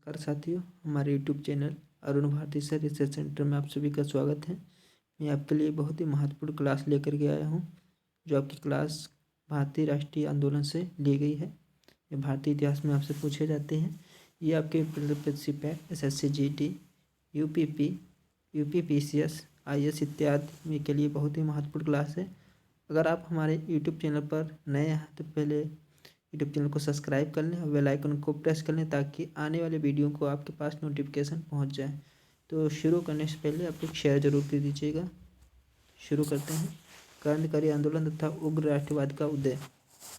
नमस्कार साथियों, हमारे YouTube channel Arun Bharati sir research centre में आप सभी का स्वागत है। मैं आपके लिए बहुत ही महत्वपूर्ण क्लास लेकर के आया हूं, जो आपकी क्लास भारतीय राष्ट्रीय आंदोलन से ली गई है। ये भारतीय इतिहास में आपसे पूछे जाते हैं। ये आपके PAT, SSC GT, UPP, UPPCS, IS इत्यादि में के लिए बहुत ही महत्वपूर्ण क्लास है। अगर आप हमारे यूट्यूब चैनल पर नए हैं तो पहले यूट्यूब चैनल को सब्सक्राइब कर लें और बेल आइकन को प्रेस कर लें ताकि आने वाले वीडियो को आपके पास नोटिफिकेशन पहुंच जाए। तो शुरू करने से पहले आप लोग शेयर जरूर कर दीजिएगा। शुरू करते हैं। क्रांतिकारी आंदोलन तथा उग्र राष्ट्रवाद का उदय।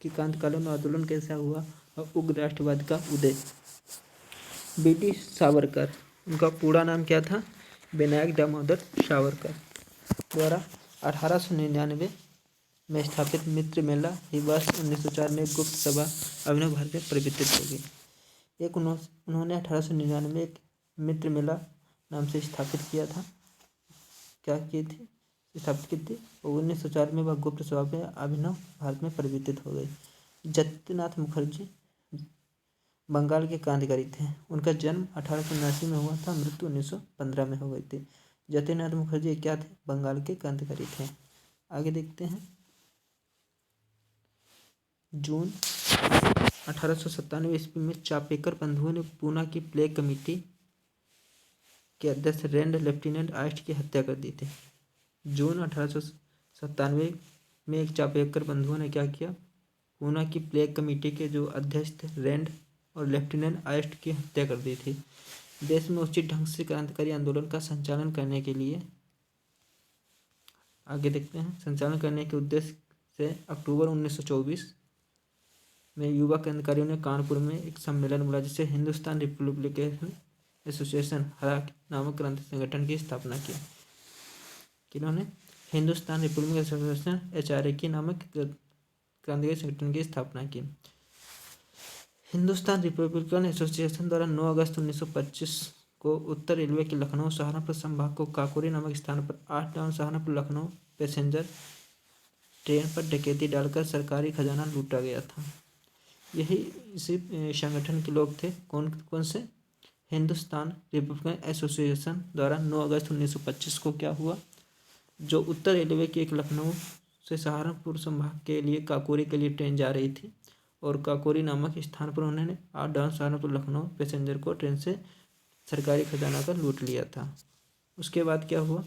कि क्रांतिकालीन आंदोलन कैसा हुआ और उग्र राष्ट्रवाद का उदय। BT सावरकर, उनका पूरा नाम क्या था? विनायक दामोदर सावरकर द्वारा 1899 में स्थापित मित्र मेला ही वर्ष 1904 में गुप्त सभा अभिनव भारत में परिवर्तित हो गई। उन्होंने 1899 में एक मित्र मेला नाम से स्थापित किया था। क्या की थी? स्थापित की थी और 1904 में वह गुप्त सभा में अभिनव भारत में परिवर्तित हो गई। जतिनाथ मुखर्जी बंगाल के क्रांतिकारी थे। उनका जन्म 1879 में हुआ था, मृत्यु 1915 में हो गई थी। जतिनाथ मुखर्जी क्या थे? बंगाल के क्रांतिकारी थे। आगे देखते हैं। जून 1897 ईस्वी में चापेकर बंधुओं ने पूना की प्लेग कमेटी के अध्यक्ष रेंड लेफ्टिनेंट आइस्ट की हत्या कर दी थी। जून 1897 में एक चापेकर बंधुओं ने क्या किया? पूना की प्लेग कमेटी के जो अध्यक्ष थे रेंड और लेफ्टिनेंट आइस्ट की हत्या कर दी थी। देश में उचित ढंग से क्रांतिकारी आंदोलन का संचालन करने के लिए आगे देखते हैं। संचालन करने के उद्देश्य से अक्टूबर 1924 में युवा क्रांतिकारियों ने कानपुर में एक सम्मेलन बुलाया, जिसे हिंदुस्तान रिपब्लिकन एसोसिएशन हरा नामक क्रांति संगठन की स्थापना की। किन्होंने? हिंदुस्तान रिपब्लिकन एसोसिएशन HRA नामक क्रांतिकारी संगठन की स्थापना की। हिंदुस्तान रिपब्लिकन एसोसिएशन द्वारा 9 अगस्त 1925 को उत्तर रेलवे के लखनऊ सहारनपुर संभाग को काकोरी नामक स्थान पर 8 नवंबर सहारनपुर लखनऊ पैसेंजर ट्रेन पर डकैती डालकर सरकारी खजाना लूटा गया था। यही इसी संगठन के लोग थे। कौन कौन से? हिंदुस्तान रिपब्लिकन एसोसिएशन द्वारा 9 अगस्त 1925 को क्या हुआ? जो उत्तर रेलवे के एक लखनऊ से सहारनपुर संभाग के लिए काकोरी के लिए ट्रेन जा रही थी और काकोरी नामक स्थान पर उन्होंने 8 नवंबर सहारनपुर लखनऊ पैसेंजर को ट्रेन से सरकारी खजाना का लूट लिया था। उसके बाद क्या हुआ?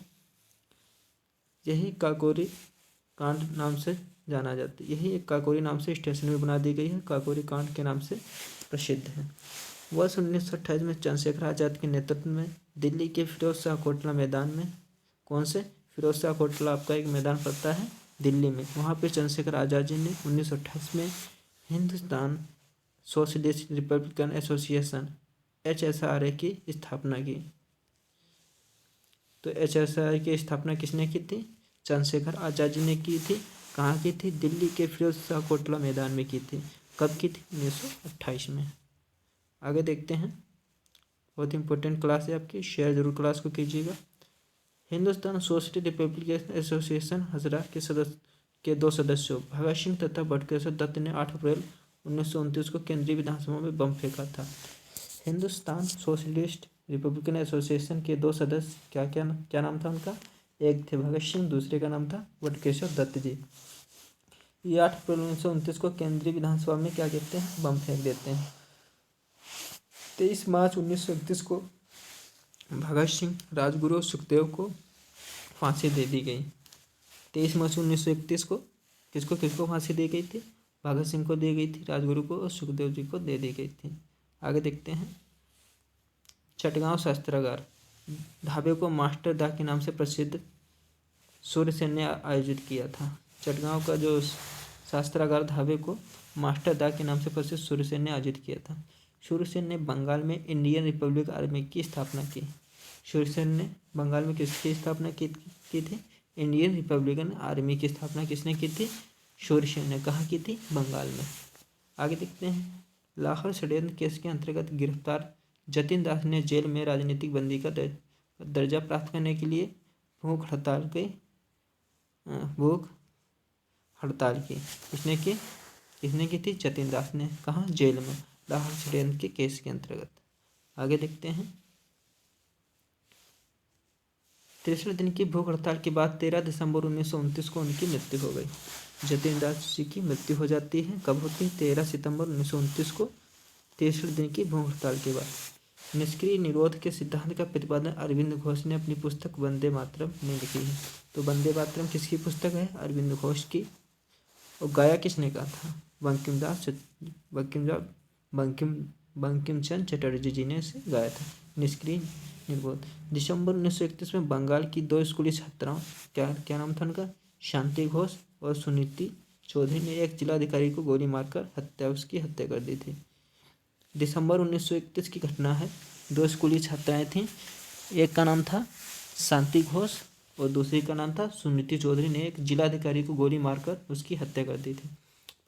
यही काकोरी कांड नाम से जाना जाता है। यही एक काकोरी नाम से स्टेशन भी बना दी गई है, काकोरी कांड के नाम से प्रसिद्ध है। वर्ष 1928 में चंद्रशेखर आजाद के नेतृत्व में दिल्ली के फिरोज शाह कोटला मैदान में, कौन से? फिरोज शाह कोटला आपका एक मैदान पड़ता है दिल्ली में, वहाँ पे चंद्रशेखर आजाद जी ने 1928 में Hindustan socialist Republican association HSRA की स्थापना की। तो HSRA की स्थापना किसने की थी? चंद्रशेखर आजाद जी ने की थी। कहाँ की थी? दिल्ली के फिरोज शाह कोटला मैदान में की थी। कब की थी? 1928 में। आगे देखते हैं। बहुत इंपॉर्टेंट क्लास है आपकी, शेयर जरूर क्लास को कीजिएगा। Hindustan socialist Republican association Hazra के 2 सदस्यों भगत सिंह तथा बटुकेश्वर दत्त ने 8 अप्रैल 1929 को केंद्रीय विधानसभा में बम फेंका था। हिंदुस्तान सोशलिस्ट रिपब्लिकन एसोसिएशन के 2 सदस्य क्या नाम था उनका? एक थे भगत सिंह, दूसरे का नाम था बटुकेश्वर दत्त जी। ये 8 अप्रैल 1929 को केंद्रीय विधानसभा में क्या कहते हैं? बम फेंक देते हैं। 23 मार्च 1931 को भगत सिंह, राजगुरु और सुखदेव को फांसी दे दी गई। 23 मार्च 1931 को किसको फांसी दी गई थी? भगत सिंह को दी गई थी, राजगुरु को और सुखदेव जी को दे दी गई थी। आगे देखते हैं। चटगांव शस्त्रागार ढाबे को मास्टर दा के नाम से प्रसिद्ध सूर्यसेन ने आयोजित किया था। चटगांव का जो शस्त्रागार ढाबे को मास्टर दा के नाम से प्रसिद्ध सूर्यसेन ने आयोजित किया था। सूर्यसेन ने बंगाल में इंडियन रिपब्लिक आर्मी की स्थापना की। सूर्यसेन ने बंगाल में किसकी स्थापना की थी? इंडियन रिपब्लिकन आर्मी की स्थापना किसने की थी? सूर्यसेन ने। कहाँ की थी? बंगाल में। आगे देखते हैं। लाहौर षड्यंत्र केस के अंतर्गत गिरफ्तार जतिन दास ने जेल में राजनीतिक बंदी का दर्जा प्राप्त करने के लिए भूख हड़ताल की। किसने की थी? जतिन दास ने। कहाँ? जेल में, लाहौर षड्यंत्र के केस के अंतर्गत। आगे देखते हैं। 63 दिन की भूख हड़ताल के बाद 13 दिसंबर 1929 को उनकी मृत्यु हो गई। जतीन दास जी की मृत्यु हो जाती है, कब होती है? 13 सितंबर 1929 को, 63 दिन की भूख हड़ताल के बाद। निष्क्रिय निरोध के सिद्धांत का प्रतिपादन अरविंद घोष ने अपनी पुस्तक वंदे मातरम में लिखी है। तो वंदे मातरम किसकी पुस्तक है? अरविंद घोष की। और गाया किसने कहा था? बंकिम चंद्र चटर्जी जी ने इसे गाया था। निष्क्रिय निरोध। दिसंबर 1931 में बंगाल की 2 स्कूली छात्राओं, क्या नाम था उनका? शांति घोष और सुनीति चौधरी ने एक जिलाधिकारी को गोली मारकर उसकी हत्या कर दी थी। दिसंबर 1931 की घटना है। 2 स्कूली छात्राएं थीं, एक का नाम था शांति घोष और दूसरी का नाम था सुनीति चौधरी ने एक जिलाधिकारी को गोली मारकर उसकी हत्या कर दी थी।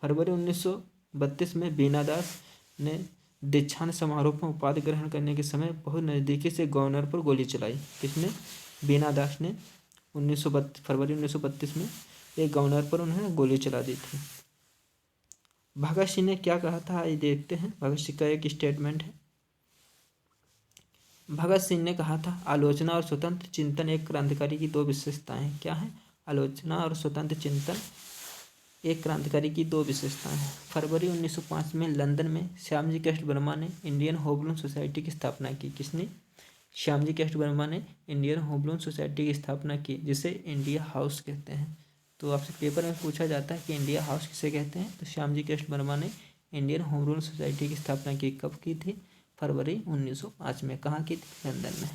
फरवरी 1932 में बीना दास ने दीक्षांत समारोह में उपाधि ग्रहण करने के समय बहुत नज़दीकी से गवर्नर पर गोली चलाई। किसने? बीना दास ने फरवरी 1932 में एक गवर्नर पर उन्होंने गोली चला दी थी। भगत सिंह ने क्या कहा था, ये देखते हैं। भगत सिंह का एक स्टेटमेंट है। भगत सिंह ने कहा था, आलोचना और स्वतंत्र चिंतन एक क्रांतिकारी की 2 विशेषताएं हैं। क्या है? आलोचना और स्वतंत्र चिंतन एक क्रांतिकारी की 2 विशेषताएं हैं। फरवरी 1905 में लंदन में श्यामजी कृष्ण वर्मा ने इंडियन होमलूम सोसाइटी की स्थापना की। किसने? श्यामजी कृष्ण वर्मा ने इंडियन होमलूम सोसाइटी की स्थापना की, जिसे इंडिया हाउस कहते हैं। तो आपसे पेपर में पूछा जाता है कि इंडिया हाउस किसे कहते हैं? तो श्यामजी कृष्ण वर्मा ने इंडियन होमलूम सोसाइटी की स्थापना की। कब की थी? फरवरी 1905 में। कहाँ की थी? लंदन में।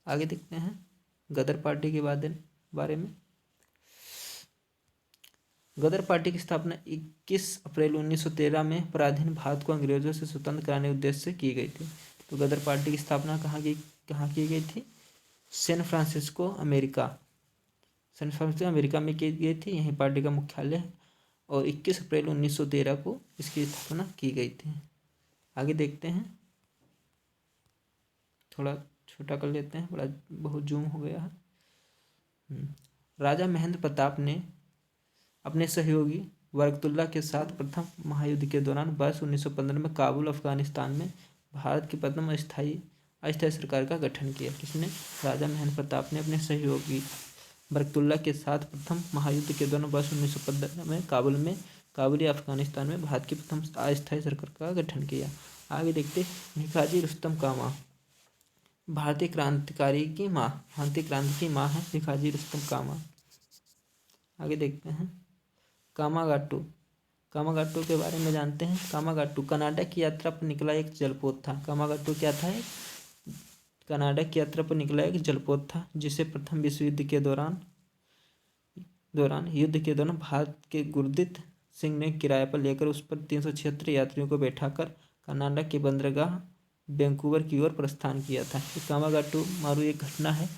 आगे देखते हैं गदर पार्टी के बारे में। गदर पार्टी की स्थापना 21 अप्रैल 1913 में पराधीन भारत को अंग्रेजों से स्वतंत्र कराने के उद्देश्य से की गई थी। तो गदर पार्टी की स्थापना कहाँ की गई थी? सैन फ्रांसिस्को अमेरिका में की गई थी। यही पार्टी का मुख्यालय है और 21 अप्रैल 1913 को इसकी स्थापना की गई थी। आगे देखते हैं, थोड़ा छोटा कर लेते हैं, बहुत जूम हो गया है। राजा महेंद्र प्रताप ने अपने सहयोगी बरकतुल्ला के साथ प्रथम महायुद्ध के दौरान वर्ष 1915 में काबुल अफगानिस्तान में भारत की प्रथम अस्थायी सरकार का गठन किया। किसने? राजा महेंद्र प्रताप ने अपने सहयोगी बरकतुल्ला के साथ प्रथम महायुद्ध के दौरान वर्ष 1915 में काबुल अफगानिस्तान में भारत की प्रथम अस्थायी सरकार का गठन किया। आगे देखते, भिखाजी रुस्तम कामा भारतीय क्रांति की माँ है भिखाजी रुस्तम कामा। आगे देखते हैं कामागाटू के बारे में जानते हैं। कामागाटू कनाडा की यात्रा पर निकला एक जलपोत था। कामागाटू क्या था? कनाडा की यात्रा पर निकला एक जलपोत था, जिसे प्रथम विश्व युद्ध के दौरान भारत के गुरदीप सिंह ने किराए पर लेकर उस पर 376 यात्रियों को बैठाकर कनाडा के बंदरगाह वैंकूवर की ओर प्रस्थान किया था। कामागाटू मारू एक घटना है।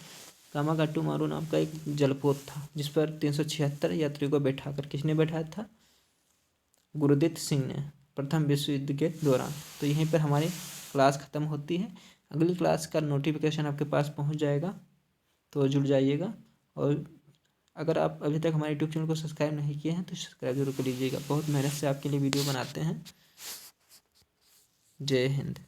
कामागाटू मारू नाम का एक जलपोत था जिस पर 376 यात्रियों को बैठाकर किसने बैठाया था? गुरदीप सिंह ने, प्रथम विश्व युद्ध के दौरान। तो यहीं पर हमारी क्लास ख़त्म होती है। अगली क्लास का नोटिफिकेशन आपके पास पहुंच जाएगा, तो जुड़ जाइएगा। और अगर आप अभी तक हमारे यूट्यूब चैनल को सब्सक्राइब नहीं किए हैं तो सब्सक्राइब जरूर कर लीजिएगा। बहुत मेहनत से आपके लिए वीडियो बनाते हैं। जय हिंद।